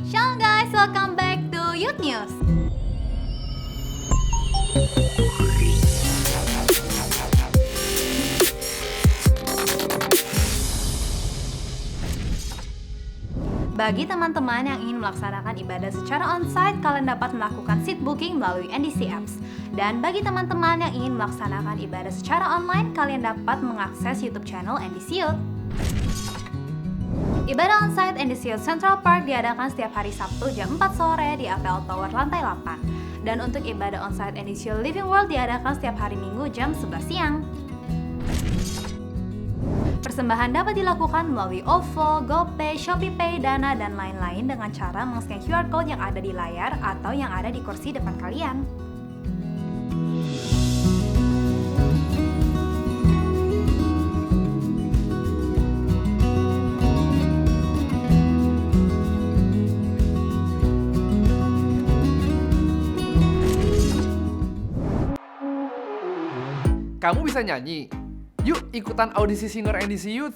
Shalom guys, welcome back to Youth News. Bagi teman-teman yang ingin melaksanakan ibadah secara onsite, kalian dapat melakukan seat booking melalui NDC Apps. Dan bagi teman-teman yang ingin melaksanakan ibadah secara online, kalian dapat mengakses YouTube channel NDC Youth. Ibadah onsite NDC Youth Central Park diadakan setiap hari Sabtu jam 4 sore di APL Tower lantai 8. Dan untuk ibadah onsite NDC Youth Living World diadakan setiap hari Minggu jam 11 siang. Persembahan dapat dilakukan melalui OVO, GoPay, ShopeePay, Dana, dan lain-lain dengan cara men-scan QR Code yang ada di layar atau yang ada di kursi depan kalian. Kamu bisa nyanyi? Yuk ikutan audisi singer NDC Youth.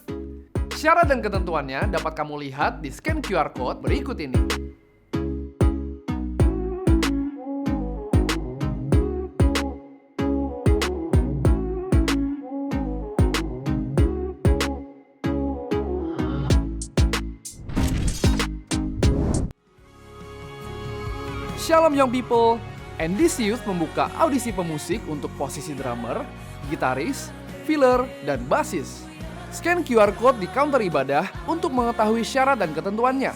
Syarat dan ketentuannya dapat kamu lihat di scan QR Code berikut ini. Shalom young people, NDC Youth membuka audisi pemusik untuk posisi drummer, gitaris, filler, dan basis. Scan QR Code di counter ibadah untuk mengetahui syarat dan ketentuannya.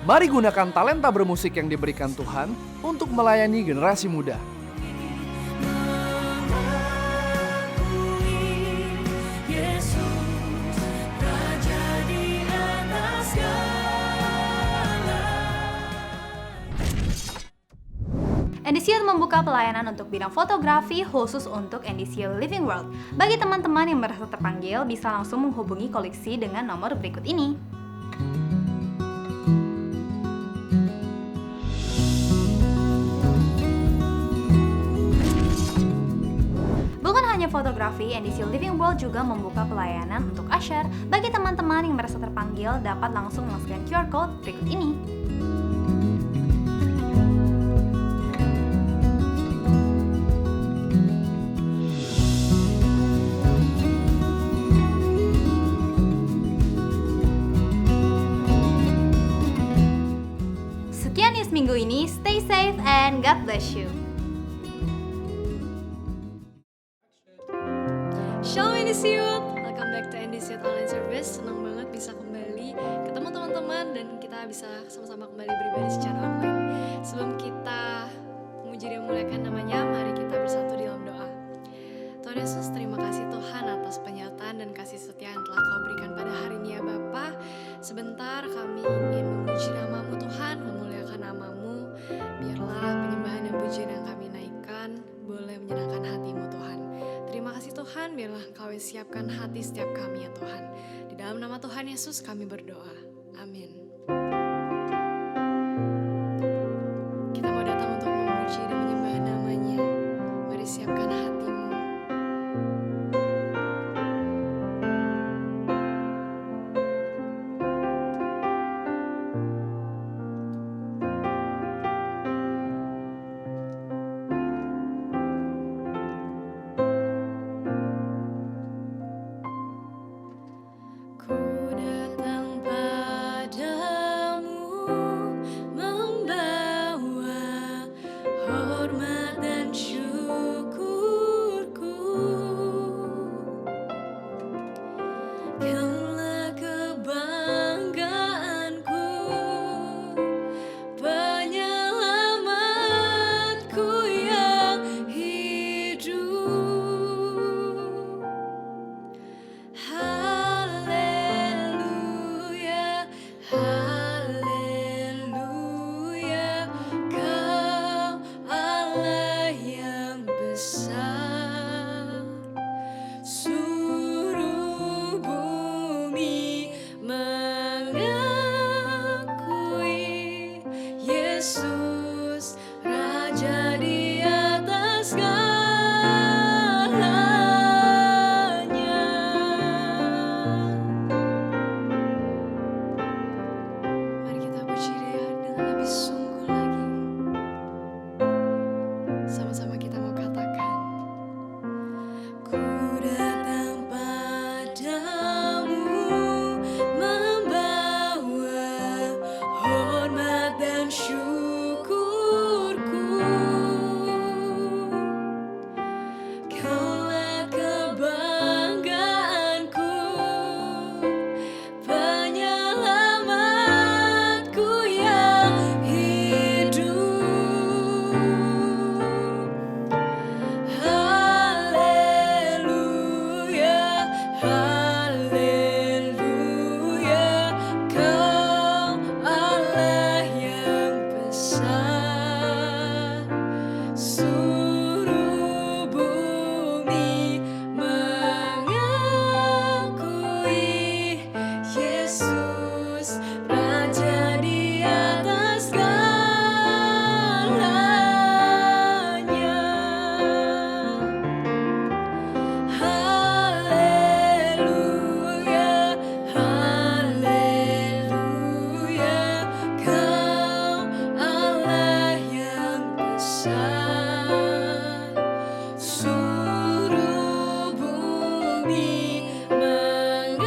Mari gunakan talenta bermusik yang diberikan Tuhan untuk melayani generasi muda. NDC Youth membuka pelayanan untuk bidang fotografi khusus untuk NDC Youth Living World. Bagi teman-teman yang merasa terpanggil, bisa langsung menghubungi koleksi dengan nomor berikut ini. Bukan hanya fotografi, NDC Youth Living World juga membuka pelayanan untuk usher. Bagi teman-teman yang merasa terpanggil, dapat langsung men-scan QR Code berikut ini. Sekian news minggu ini, stay safe and God bless you. Shalom NDC Youth, welcome back to NDC Youth Online Service. Senang banget bisa kembali ketemu teman-teman dan kita bisa sama-sama kembali beribadah secara online. Sebelum kita memuji dan memuliakan namanya, mari kita bersatu di dalam doa. Tuhan Yesus, terima kasih Tuhan atas penyertaan dan kasih setia yang telah Kau berikan pada hari ini ya Bapa. Sebentar kami ingin memuji nama-Mu Tuhan, memuliakan nama-Mu. Biarlah penyembahan dan pujian yang kami naikkan boleh menyenangkan hati-Mu Tuhan. Terima kasih Tuhan, biarlah Engkau siapkan hati setiap kami ya Tuhan. Di dalam nama Tuhan Yesus kami berdoa. Amin. Kita mau datang untuk memuji dan menyembah nama-Nya. Mari siapkan hatimu. Ku datang padamu membawa hormat dan syukurku. Kaulah kebanggaanku, penyelamatku yang hidup. Haleluya, haleluya, Kau Allah yang besar. Seluruh bumi mengakui Yesus Raja di atas segalanya. Mari kita puji Dia dengan lebih sungguh lagi. Sama-sama kita mau katakan, ku datang padamu membawa hormat dan syukurku. Kaulah kebanggaanku, penyelamatku yang hidup. Haleluya, haleluya, Kau Allah yang besar. Seluruh bumi mengakui Yesus Raja di atas segalanya. Haleluya, haleluya, Kau Allah yang besar. Seluruh bumi mengakui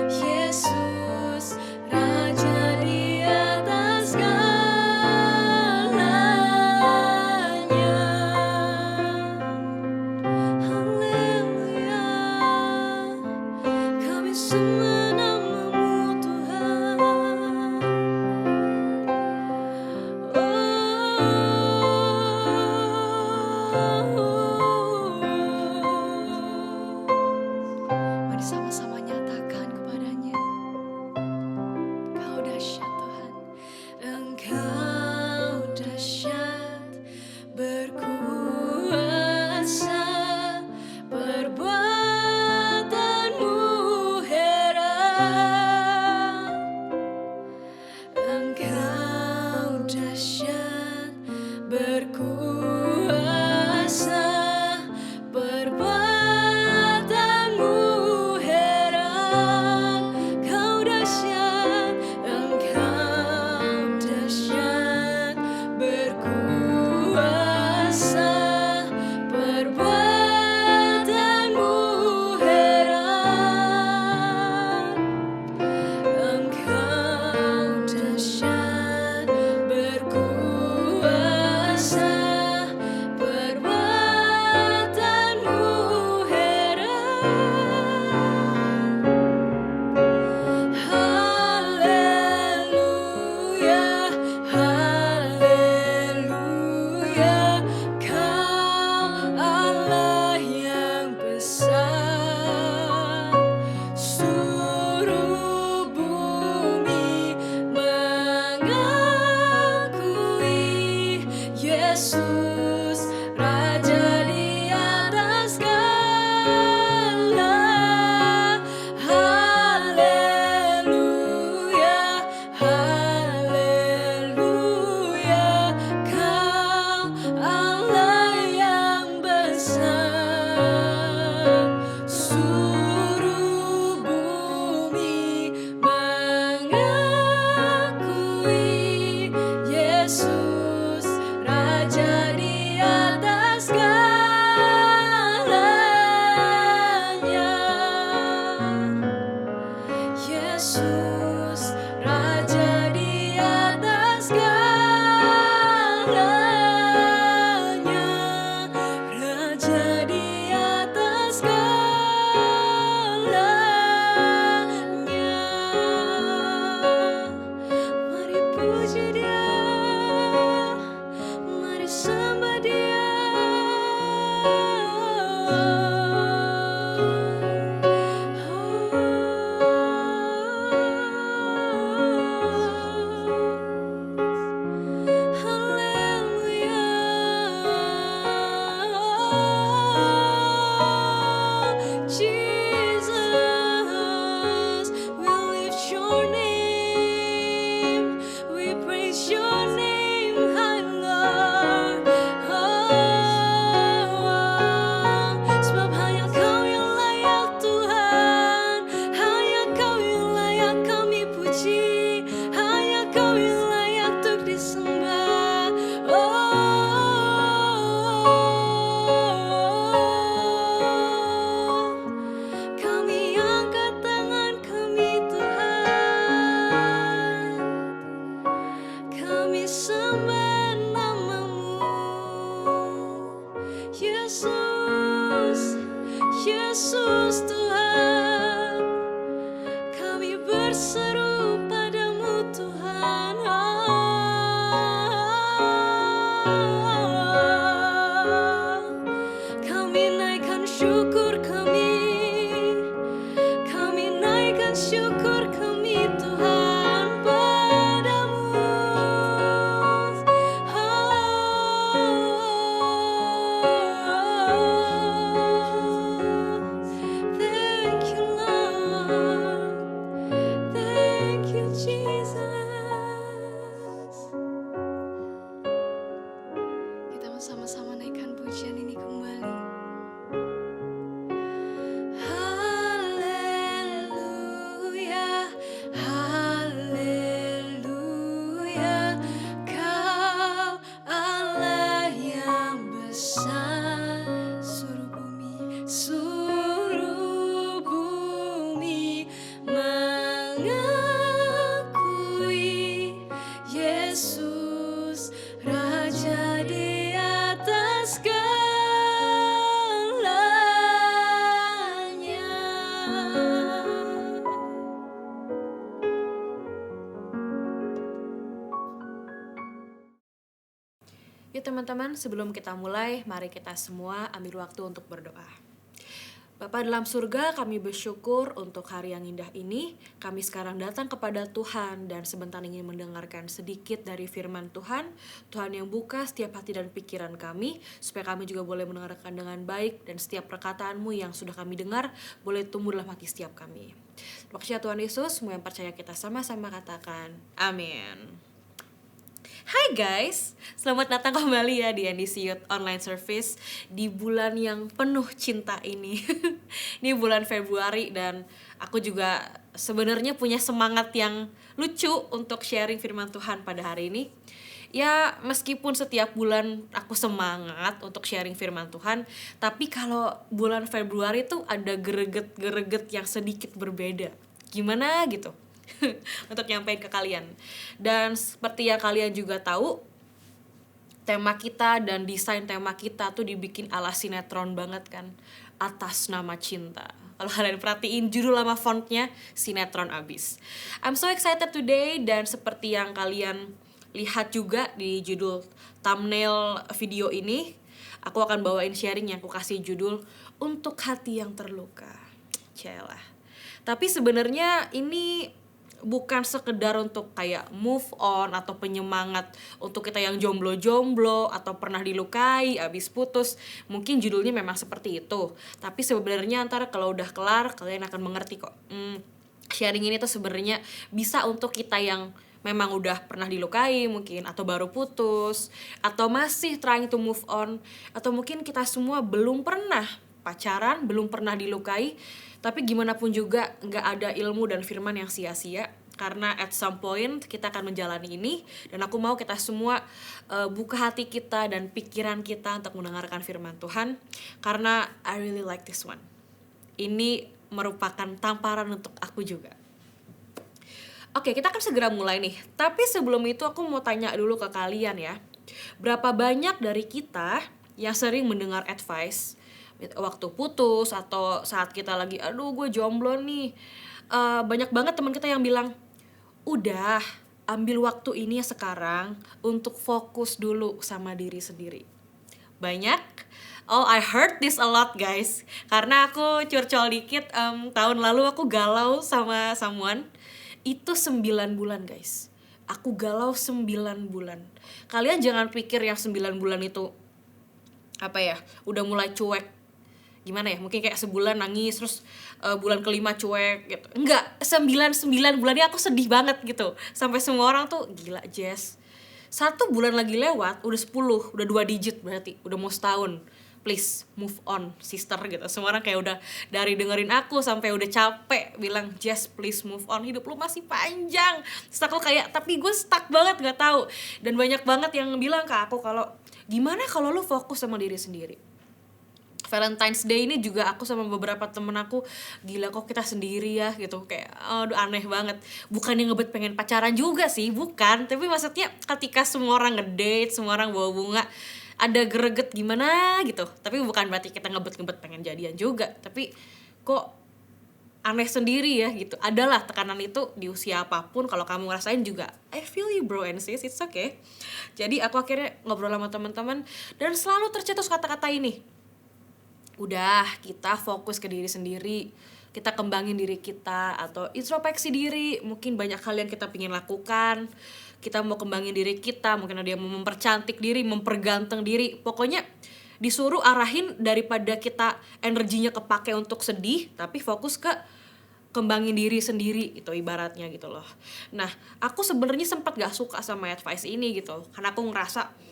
Yesus Raja di atas segalanya. Haleluya, kami semua namamu Tuhan. Mari sama-sama nyatakan kepadanya, Kau dahsyat Tuhan. Engkau dahsyat, berkuasa, perbuatanmu heran. Engkau dahsyat, berkuasa, perbuatanmu heran. Kau dahsyat, engkau dahsyat, berkuasa, perbuatanmu heran. Engkau dahsyat, berkuasa, perbuatanmu heran. Haleluya, haleluya, Kau Allah yang besar. Seluruh bumi mengakui Yesus Raja di atas segala. Haleluya, haleluya, Kau Allah yang besar. Seluruh bumi mengakui Yesus Raja di atas segalanya. Yesus Raja di atas segalanya. Raja di atas segalanya. Mari puji Dia, mari sembah Dia. Haleluya, Jesus, we lift your name, we praise Yuk teman-teman, sebelum kita mulai, mari kita semua ambil waktu untuk berdoa. Bapa dalam surga, kami bersyukur untuk hari yang indah ini. Kami sekarang datang kepada Tuhan dan sebentar ingin mendengarkan sedikit dari firman Tuhan. Tuhan yang buka setiap hati dan pikiran kami, supaya kami juga boleh mendengarkan dengan baik, dan setiap perkataanmu yang sudah kami dengar boleh tumbuh dalam hati setiap kami. Terima kasih ya Tuhan Yesus, semua yang percaya kita sama-sama katakan amin. Hai guys, selamat datang kembali ya di NDC Youth Online Service di bulan yang penuh cinta ini. Ini bulan Februari dan aku juga sebenarnya punya semangat yang lucu untuk sharing firman Tuhan pada hari ini. Ya meskipun setiap bulan aku semangat untuk sharing firman Tuhan, tapi kalau bulan Februari tuh ada gereget-gereget yang sedikit berbeda. Gimana gitu? Untuk nyampein ke kalian. Dan seperti yang kalian juga tahu, tema kita dan desain tema kita tuh dibikin ala sinetron banget kan, Atas Nama Cinta. Kalau kalian perhatiin judul sama fontnya, sinetron abis. I'm so excited today, dan seperti yang kalian lihat juga di judul thumbnail video ini, aku akan bawain sharing yang aku kasih judul Untuk Hati Yang Terluka. Celah. Tapi sebenarnya ini bukan sekedar untuk kayak move on atau penyemangat untuk kita yang jomblo-jomblo atau pernah dilukai, abis putus. Mungkin judulnya memang seperti itu, tapi sebenarnya antara kalau udah kelar kalian akan mengerti kok. Sharing ini tuh sebenarnya bisa untuk kita yang memang udah pernah dilukai mungkin, atau baru putus, atau masih trying to move on, atau mungkin kita semua belum pernah pacaran, belum pernah dilukai, tapi gimana pun juga gak ada ilmu dan firman yang sia-sia, karena at some point kita akan menjalani ini. Dan aku mau kita semua buka hati kita dan pikiran kita untuk mendengarkan firman Tuhan, karena I really like this one. Ini merupakan tamparan untuk aku juga. Oke, kita akan segera mulai nih. Tapi sebelum itu aku mau tanya dulu ke kalian ya, berapa banyak dari kita yang sering mendengar advice waktu putus atau saat kita lagi aduh gue jomblo nih. Banyak banget teman kita yang bilang, udah ambil waktu ini sekarang untuk fokus dulu sama diri sendiri. Banyak? Oh, I heard this a lot guys. Karena aku curcol dikit, tahun lalu aku galau sama someone. Itu 9 bulan guys. Aku galau 9 bulan. Kalian jangan pikir yang 9 bulan itu apa ya, udah mulai cuek. Gimana ya, mungkin kayak sebulan nangis terus bulan kelima cuek gitu. Enggak, 9 bulan ini aku sedih banget gitu. Sampai semua orang tuh gila Jess, 1 bulan lagi lewat udah 10, udah 2 digit berarti, udah mau setahun. Please move on sister gitu. Semua orang kayak udah dari dengerin aku sampai udah capek bilang Jess please move on, hidup lu masih panjang. Terus aku kayak tapi gue stuck banget gak tahu. Dan banyak banget yang bilang ke aku kalau gimana kalau lu fokus sama diri sendiri. Valentine's Day ini juga aku sama beberapa temen aku, gila kok kita sendiri ya gitu, kayak aduh aneh banget. Bukannya ngebet pengen pacaran juga sih, bukan, tapi maksudnya ketika semua orang ngedate, semua orang bawa bunga, ada greget gimana gitu. Tapi bukan berarti kita ngebet pengen jadian juga, tapi kok aneh sendiri ya gitu. Adalah tekanan itu di usia apapun, kalau kamu ngerasain juga I feel you bro and sis, it's okay. Jadi aku akhirnya ngobrol sama teman-teman dan selalu tercetus kata-kata ini, udah kita fokus ke diri sendiri, kita kembangin diri kita atau introspeksi diri. Mungkin banyak hal yang kita pengen lakukan, kita mau kembangin diri kita, mungkin ada yang mau mempercantik diri, memperganteng diri. Pokoknya disuruh arahin daripada kita energinya kepake untuk sedih, tapi fokus ke kembangin diri sendiri itu ibaratnya gitu loh. Nah aku sebenarnya sempat gak suka sama advice ini gitu, karena aku ngerasa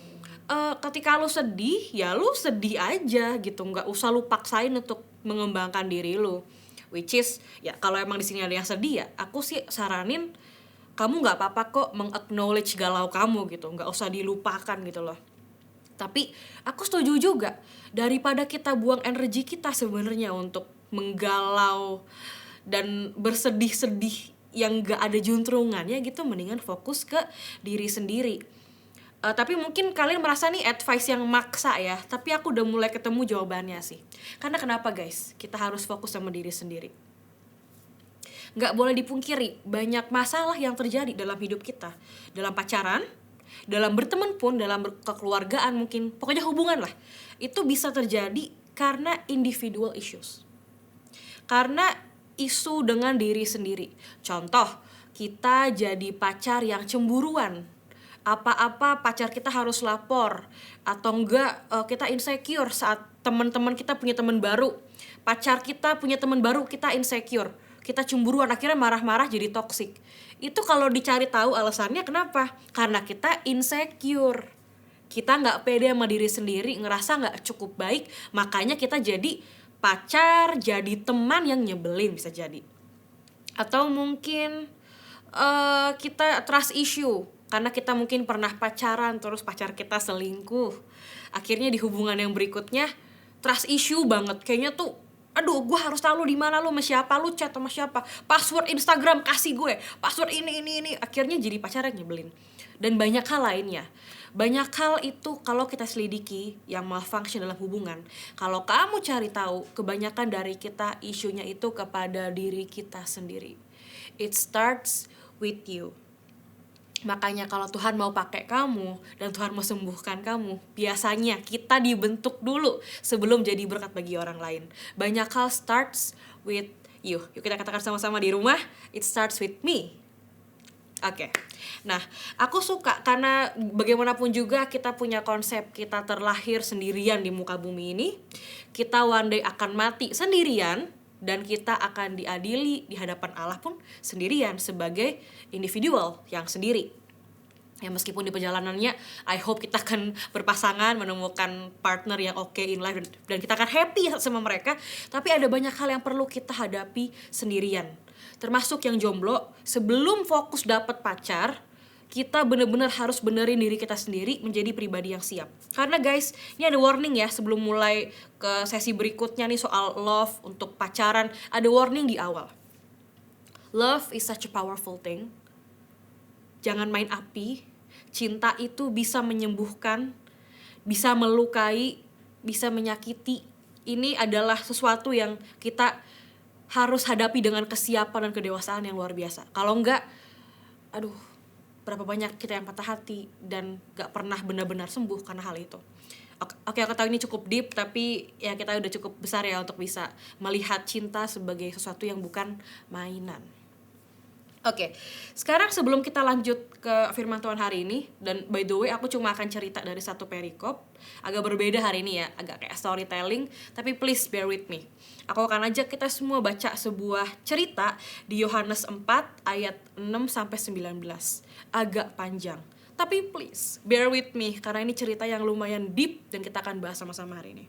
ketika lu sedih, ya lu sedih aja gitu, nggak usah lu paksain untuk mengembangkan diri lu. Which is, ya kalau emang di sini ada yang sedih ya, aku sih saranin kamu nggak apa-apa kok meng-acknowledge galau kamu gitu, nggak usah dilupakan gitu loh. Tapi aku setuju juga, daripada kita buang energi kita sebenarnya untuk menggalau dan bersedih-sedih yang nggak ada juntrungannya gitu, mendingan fokus ke diri sendiri. Tapi mungkin kalian merasa nih advice yang maksa ya, tapi aku udah mulai ketemu jawabannya sih. Karena kenapa guys, kita harus fokus sama diri sendiri. Gak boleh dipungkiri, banyak masalah yang terjadi dalam hidup kita. Dalam pacaran, dalam berteman pun, dalam kekeluargaan mungkin, pokoknya hubungan lah, itu bisa terjadi karena individual issues. Karena isu dengan diri sendiri. Contoh, kita jadi pacar yang cemburuan. Apa-apa pacar kita harus lapor. Atau enggak kita insecure saat teman-teman kita punya teman baru. Pacar kita punya teman baru, kita insecure. Kita cemburuan, akhirnya marah-marah jadi toxic. Itu kalau dicari tahu alasannya kenapa? Karena kita insecure. Kita nggak pede sama diri sendiri, ngerasa nggak cukup baik, makanya kita jadi pacar, jadi teman yang nyebelin bisa jadi. Atau mungkin kita trust issue, karena kita mungkin pernah pacaran terus pacar kita selingkuh. Akhirnya di hubungan yang berikutnya trust issue banget, kayaknya tuh aduh gue harus tahu lu di mana, lu sama siapa, lu chat sama siapa, password Instagram kasih gue, password ini. Akhirnya jadi pacar yang nyebelin. Dan banyak hal lainnya. Banyak hal itu kalau kita selidiki yang malfunction dalam hubungan, kalau kamu cari tahu, kebanyakan dari kita isunya itu kepada diri kita sendiri. It starts with you. Makanya kalau Tuhan mau pakai kamu dan Tuhan mau sembuhkan kamu, biasanya kita dibentuk dulu sebelum jadi berkat bagi orang lain. Banyak hal starts with you. Yuk kita katakan sama-sama di rumah, it starts with me. Oke. Nah, aku suka karena bagaimanapun juga kita punya konsep kita terlahir sendirian di muka bumi ini. Kita one day akan mati sendirian dan kita akan diadili di hadapan Allah pun sendirian sebagai individual yang sendiri. Ya meskipun di perjalanannya I hope kita akan berpasangan, menemukan partner yang oke in life dan kita akan happy sama mereka, tapi ada banyak hal yang perlu kita hadapi sendirian. Termasuk yang jomblo, sebelum fokus dapat pacar, kita benar-benar harus benerin diri kita sendiri menjadi pribadi yang siap. Karena guys, ini ada warning ya sebelum mulai ke sesi berikutnya nih soal love untuk pacaran, ada warning di awal. Love is such a powerful thing. Jangan main api. Cinta itu bisa menyembuhkan, bisa melukai, bisa menyakiti. Ini adalah sesuatu yang kita harus hadapi dengan kesiapan dan kedewasaan yang luar biasa. Kalau enggak, aduh, berapa banyak kita yang patah hati dan gak pernah benar-benar sembuh karena hal itu. Oke, aku tahu ini cukup deep, tapi ya kita udah cukup besar ya untuk bisa melihat cinta sebagai sesuatu yang bukan mainan. Oke, sekarang sebelum kita lanjut ke firman Tuhan hari ini, dan by the way aku cuma akan cerita dari satu perikop, agak berbeda hari ini ya, agak kayak storytelling, tapi please bear with me. Aku akan ajak kita semua baca sebuah cerita di Yohanes 4 ayat 6-19, agak panjang. Tapi please bear with me, karena ini cerita yang lumayan deep dan kita akan bahas sama-sama hari ini.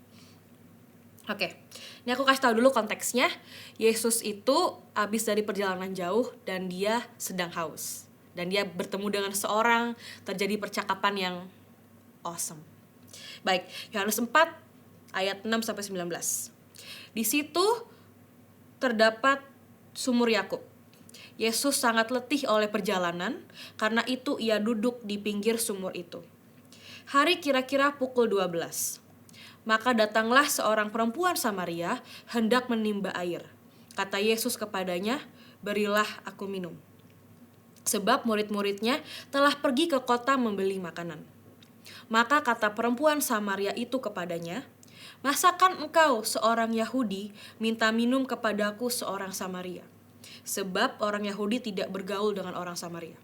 Oke, ini aku kasih tahu dulu konteksnya. Yesus itu habis dari perjalanan jauh dan dia sedang haus. Dan dia bertemu dengan seorang, terjadi percakapan yang awesome. Baik, Yohanes 4 ayat 6-19. Di situ terdapat sumur Yakub. Yesus sangat letih oleh perjalanan, karena itu ia duduk di pinggir sumur itu. Hari kira-kira pukul 12. Maka datanglah seorang perempuan Samaria hendak menimba air. Kata Yesus kepadanya, berilah aku minum. Sebab murid-muridnya telah pergi ke kota membeli makanan. Maka kata perempuan Samaria itu kepadanya, masakan engkau seorang Yahudi minta minum kepadaku seorang Samaria? Sebab orang Yahudi tidak bergaul dengan orang Samaria.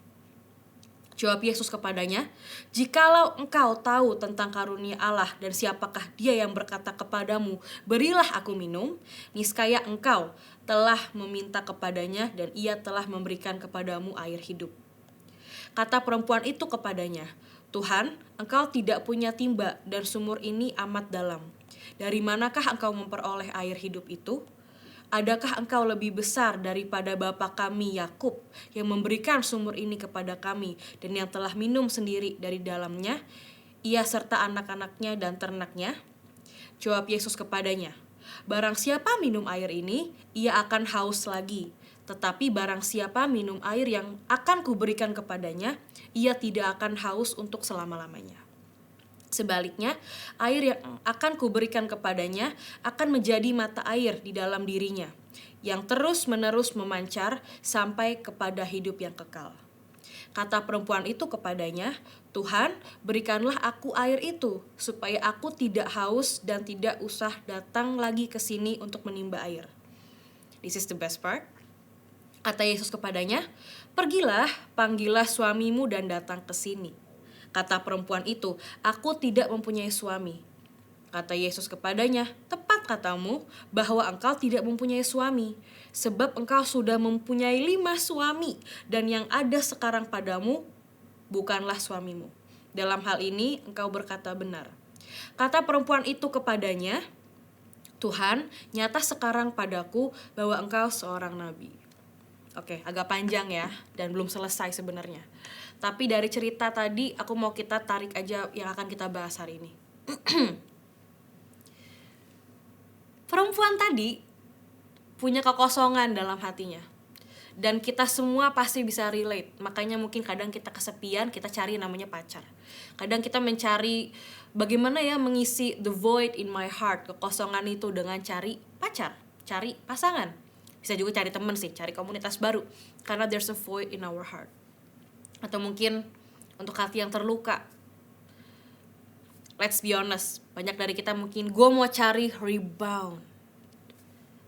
Jawab Yesus kepadanya, jikalau engkau tahu tentang karunia Allah dan siapakah dia yang berkata kepadamu, berilah aku minum, niscaya engkau telah meminta kepadanya dan ia telah memberikan kepadamu air hidup. Kata perempuan itu kepadanya, Tuhan, engkau tidak punya timba dan sumur ini amat dalam. Dari manakah engkau memperoleh air hidup itu? Adakah engkau lebih besar daripada bapa kami Yakub yang memberikan sumur ini kepada kami dan yang telah minum sendiri dari dalamnya, ia serta anak-anaknya dan ternaknya? Jawab Yesus kepadanya, barang siapa minum air ini, ia akan haus lagi. Tetapi barang siapa minum air yang akan kuberikan kepadanya, ia tidak akan haus untuk selama-lamanya. Sebaliknya, air yang akan kuberikan kepadanya akan menjadi mata air di dalam dirinya, yang terus-menerus memancar sampai kepada hidup yang kekal. Kata perempuan itu kepadanya, "Tuhan, berikanlah aku air itu, supaya aku tidak haus dan tidak usah datang lagi ke sini untuk menimba air." This is the best part. Kata Yesus kepadanya, "Pergilah, panggillah suamimu dan datang ke sini." Kata perempuan itu, "Aku tidak mempunyai suami." Kata Yesus kepadanya, "Tepat katamu bahwa engkau tidak mempunyai suami, sebab engkau sudah mempunyai 5 suami, dan yang ada sekarang padamu bukanlah suamimu. Dalam hal ini engkau berkata benar." Kata perempuan itu kepadanya, "Tuhan, nyata sekarang padaku bahwa engkau seorang nabi." Oke, agak panjang ya, dan belum selesai sebenarnya. Tapi dari cerita tadi, aku mau kita tarik aja yang akan kita bahas hari ini. Perempuan tadi punya kekosongan dalam hatinya. Dan kita semua pasti bisa relate. Makanya mungkin kadang kita kesepian, kita cari namanya pacar. Kadang kita mencari bagaimana ya mengisi the void in my heart, kekosongan itu, dengan cari pacar, cari pasangan. Bisa juga cari teman sih, cari komunitas baru. Karena there's a void in our heart. Atau mungkin untuk hati yang terluka. Let's be honest, banyak dari kita mungkin, gue mau cari rebound.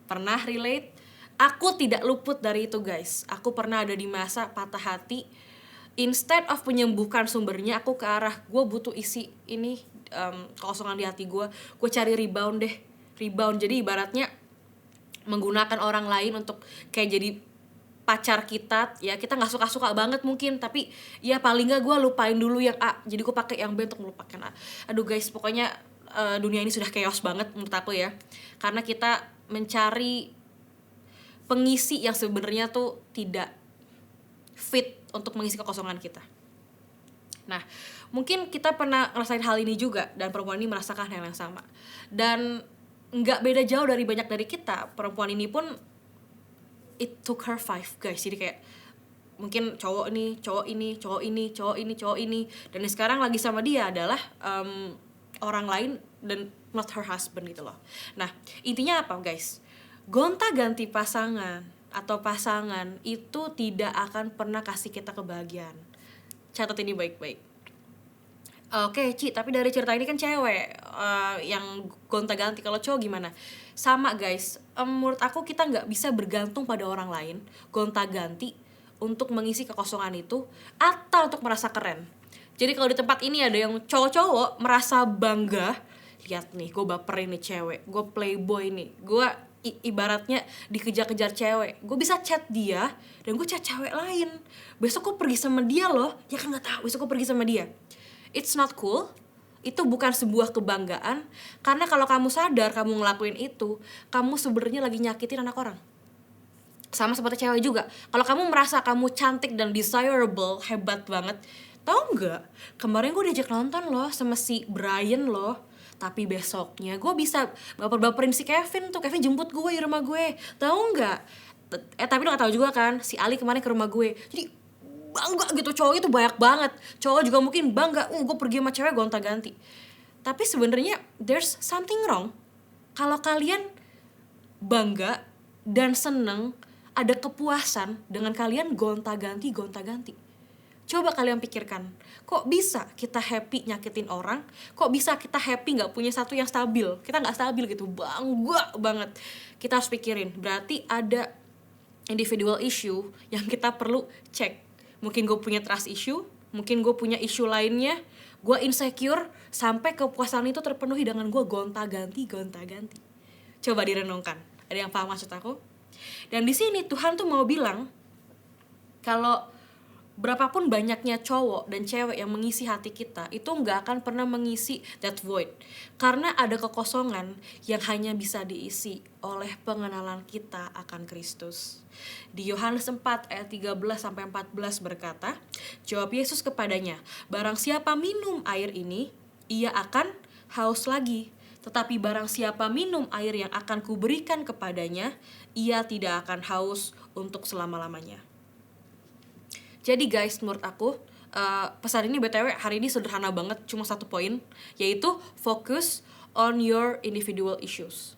Pernah relate? Aku tidak luput dari itu guys. Aku pernah ada di masa patah hati. Instead of menyembuhkan sumbernya, aku ke arah gue butuh isi ini kekosongan di hati gue. Gue cari rebound deh. Rebound, jadi ibaratnya menggunakan orang lain untuk kayak jadi pacar kita, ya kita nggak suka banget mungkin, tapi ya paling nggak gue lupain dulu yang A, jadi gue pakai yang B untuk melupakan A. Aduh guys, pokoknya dunia ini sudah chaos banget menurut aku ya, karena kita mencari pengisi yang sebenarnya tuh tidak fit untuk mengisi kekosongan kita. Nah, mungkin kita pernah ngerasain hal ini juga, dan perempuan ini merasakan hal yang sama, dan nggak beda jauh dari banyak dari kita. Perempuan ini pun it took her 5 guys, jadi kayak mungkin cowok ini, dan sekarang lagi sama dia adalah orang lain dan not her husband gitu loh. Nah, intinya apa guys? Gonta-ganti pasangan atau pasangan itu tidak akan pernah kasih kita kebahagiaan. Catat ini baik-baik. Oke, Ci, tapi dari cerita ini kan cewek yang gonta-ganti. Kalau cowok gimana? Sama guys, menurut aku kita nggak bisa bergantung pada orang lain, gonta-ganti untuk mengisi kekosongan itu, atau untuk merasa keren. Jadi kalau di tempat ini ada yang cowok-cowok merasa bangga, lihat nih, gue baperin nih cewek, gue playboy nih, gue ibaratnya dikejar-kejar cewek, gue bisa chat dia dan gue chat cewek lain, besok gue pergi sama dia loh, ya kan nggak tahu, besok gue pergi sama dia. It's not cool. Itu bukan sebuah kebanggaan, karena kalau kamu sadar kamu ngelakuin itu, kamu sebenarnya lagi nyakitin anak orang. Sama seperti cewek juga, kalau kamu merasa kamu cantik dan desirable, hebat banget, tahu nggak? Kemarin gue diajak nonton loh sama si Brian loh, tapi besoknya gue bisa baper-baperin si Kevin tuh, Kevin jemput gue di rumah gue, tahu nggak? Tapi lo nggak tahu juga kan, si Ali kemarin ke rumah gue, jadi bangga gitu. Cowok itu banyak banget, cowok juga mungkin bangga, gue pergi sama cewek gonta-ganti. Tapi sebenarnya there's something wrong kalau kalian bangga dan seneng, ada kepuasan dengan kalian gonta-ganti. Coba kalian pikirkan, kok bisa kita happy nyakitin orang, kok bisa kita happy gak punya satu yang stabil, kita gak stabil gitu, bangga banget. Kita harus pikirin, berarti ada individual issue yang kita perlu cek. Mungkin gue punya trust issue, mungkin gue punya issue lainnya, gue insecure, sampai kepuasan itu terpenuhi dengan gue gonta-ganti. Coba direnungkan, ada yang paham maksud aku? Dan di sini Tuhan tuh mau bilang, kalau berapapun banyaknya cowok dan cewek yang mengisi hati kita, itu gak akan pernah mengisi that void. Karena ada kekosongan yang hanya bisa diisi oleh pengenalan kita akan Kristus. Di Yohanes 4 ayat 13-14 berkata, jawab Yesus kepadanya, barang siapa minum air ini, ia akan haus lagi. Tetapi barang siapa minum air yang akan kuberikan kepadanya, ia tidak akan haus untuk selama-lamanya. Jadi guys, menurut aku pesan ini BTW hari ini sederhana banget, cuma 1 poin, yaitu focus on your individual issues.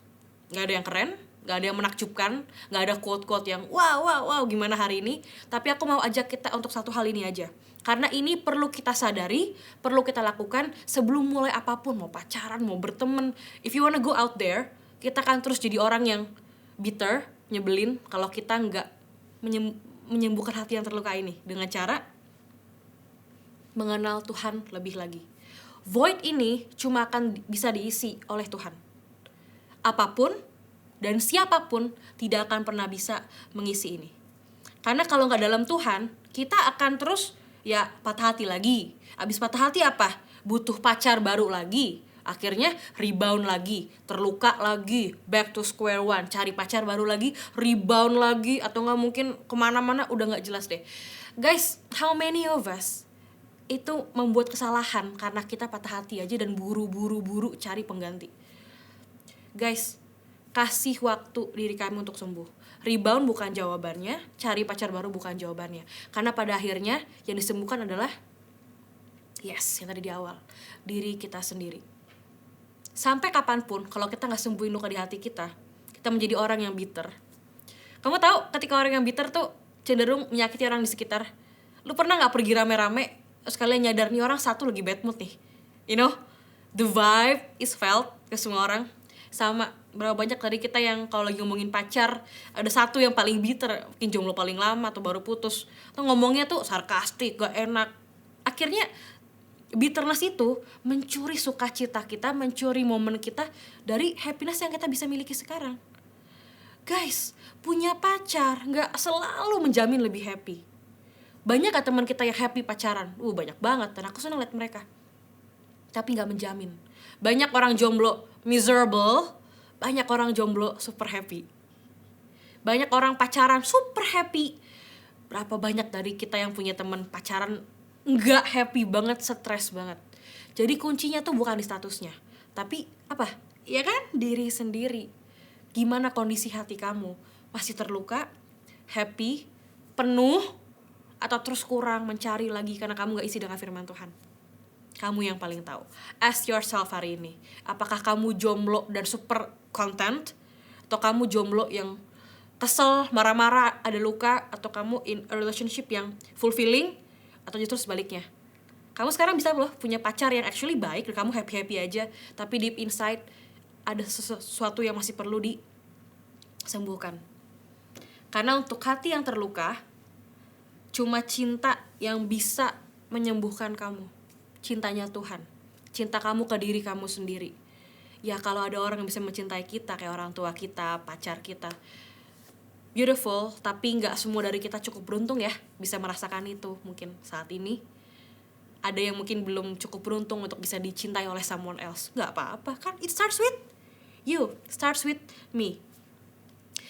Gak ada yang keren, Gak ada yang menakjubkan, gak ada quote-quote yang wow gimana hari ini. Tapi aku mau ajak kita untuk satu hal ini aja. Karena ini perlu kita sadari, perlu kita lakukan sebelum mulai apapun. Mau pacaran, mau berteman. If you wanna go out there, kita kan terus jadi orang yang bitter, nyebelin kalau kita gak menyembuhkan hati yang terluka ini. Dengan cara mengenal Tuhan lebih lagi. Void ini cuma akan bisa diisi oleh Tuhan. Apapun dan siapapun tidak akan pernah bisa mengisi ini. Karena kalau nggak dalam Tuhan, kita akan terus ya patah hati lagi. Abis patah hati apa? Butuh pacar baru lagi. Akhirnya rebound lagi, terluka lagi, back to square one, cari pacar baru lagi, rebound lagi, atau nggak mungkin kemana-mana udah nggak jelas deh. Guys, how many of us itu membuat kesalahan karena kita patah hati aja dan buru-buru cari pengganti. Guys, kasih waktu diri kami untuk sembuh. Rebound bukan jawabannya, cari pacar baru bukan jawabannya. Karena pada akhirnya yang disembuhkan adalah yang tadi di awal, diri kita sendiri. Sampai kapanpun kalau kita gak sembuhin luka di hati kita menjadi orang yang bitter. Kamu tahu ketika orang yang bitter tuh cenderung menyakiti orang di sekitar. Lu pernah gak pergi rame-rame terus kalian nyadar nih orang satu lagi bad mood nih? You know, the vibe is felt ke semua orang. Sama berapa banyak dari kita yang kalau lagi ngomongin pacar ada satu yang paling bitter, mungkin jomblo paling lama atau baru putus, atau ngomongnya tuh sarkastik, gak enak. Akhirnya bitterness itu mencuri sukacita kita, mencuri momen kita dari happiness yang kita bisa miliki sekarang. Guys, punya pacar gak selalu menjamin lebih happy. Banyak gak teman kita yang happy pacaran? Banyak banget, dan aku senang liat mereka. Tapi gak menjamin. Banyak orang jomblo miserable, banyak orang jomblo super happy. Banyak orang pacaran super happy. Berapa banyak dari kita yang punya teman pacaran nggak happy banget, stres banget. Jadi kuncinya tuh bukan di statusnya, tapi apa? Ya kan, diri sendiri. Gimana kondisi hati kamu? Masih terluka, happy, penuh, atau terus kurang, mencari lagi karena kamu gak isi dengan firman Tuhan? Kamu yang paling tahu. Ask yourself hari ini, apakah kamu jomblo dan super content, atau kamu jomblo yang kesel, marah-marah, ada luka, atau kamu in a relationship yang fulfilling, atau justru sebaliknya. Kamu sekarang bisa loh punya pacar yang actually baik dan kamu happy-happy aja, tapi deep inside ada sesuatu yang masih perlu disembuhkan. Karena untuk hati yang terluka, cuma cinta yang bisa menyembuhkan kamu. Cintanya Tuhan, cinta kamu ke diri kamu sendiri. Ya kalau ada orang yang bisa mencintai kita, kayak orang tua kita, pacar kita, beautiful, tapi gak semua dari kita cukup beruntung ya bisa merasakan itu. Mungkin saat ini ada yang mungkin belum cukup beruntung untuk bisa dicintai oleh someone else. Gak apa-apa kan, it starts with you, starts with me.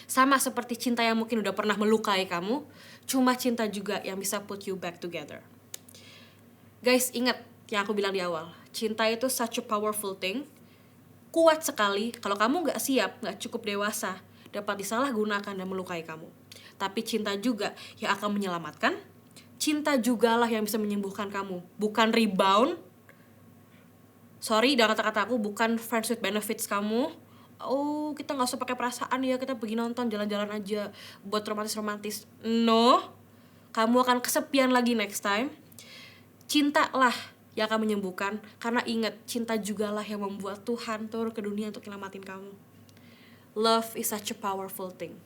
Sama seperti cinta yang mungkin udah pernah melukai kamu, cuma cinta juga yang bisa put you back together. Guys, ingat yang aku bilang di awal, cinta itu such a powerful thing, kuat sekali. Kalau kamu gak siap, gak cukup dewasa, dapat disalahgunakan dan melukai kamu. Tapi cinta juga yang akan menyelamatkan, cinta jugalah yang bisa menyembuhkan kamu. Bukan rebound, sorry dengan kata-kata aku, bukan friends with benefits kamu. Oh, kita gak usah pakai perasaan ya, kita pergi nonton, jalan-jalan aja buat romantis-romantis. No, kamu akan kesepian lagi next time. Cintalah yang akan menyembuhkan, karena ingat, cinta jugalah yang membuat Tuhan turun ke dunia untuk nyelamatin kamu. Love is such a powerful thing.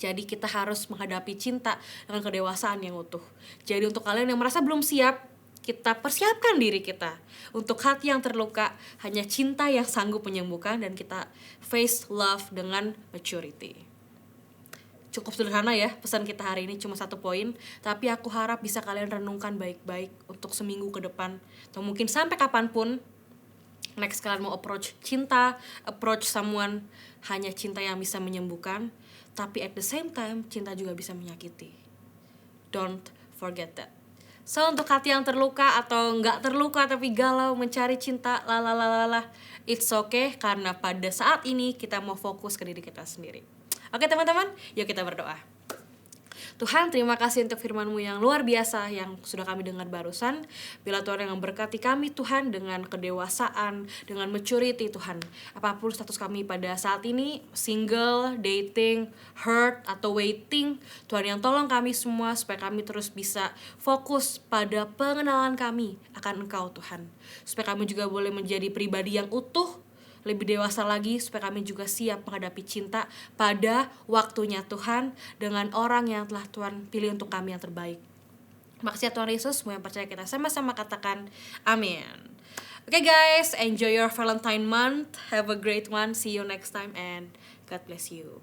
Jadi kita harus menghadapi cinta dengan kedewasaan yang utuh. Jadi untuk kalian yang merasa belum siap, kita persiapkan diri kita. Untuk hati yang terluka, hanya cinta yang sanggup menyembuhkan, dan kita face love dengan maturity. Cukup sederhana ya pesan kita hari ini, cuma 1 poin. Tapi aku harap bisa kalian renungkan baik-baik untuk seminggu ke depan, atau mungkin sampai kapanpun next kalian mau approach cinta, approach someone. Hanya cinta yang bisa menyembuhkan, tapi at the same time cinta juga bisa menyakiti. Don't forget that. So untuk hati yang terluka atau nggak terluka tapi galau mencari cinta, it's okay, karena pada saat ini kita mau fokus ke diri kita sendiri. Oke teman-teman, yuk kita berdoa. Tuhan, terima kasih untuk firman-Mu yang luar biasa yang sudah kami dengar barusan. Bila Tuhan yang memberkati kami Tuhan dengan kedewasaan, dengan maturity Tuhan. Apapun status kami pada saat ini, single, dating, hurt, atau waiting, Tuhan yang tolong kami semua supaya kami terus bisa fokus pada pengenalan kami akan Engkau Tuhan. Supaya kami juga boleh menjadi pribadi yang utuh, lebih dewasa lagi supaya kami juga siap menghadapi cinta pada waktunya Tuhan dengan orang yang telah Tuhan pilih untuk kami yang terbaik. Makasih ya Tuhan Yesus, semua yang percaya kita sama-sama katakan amin. Okay guys, enjoy your Valentine month. Have a great one. See you next time and God bless you.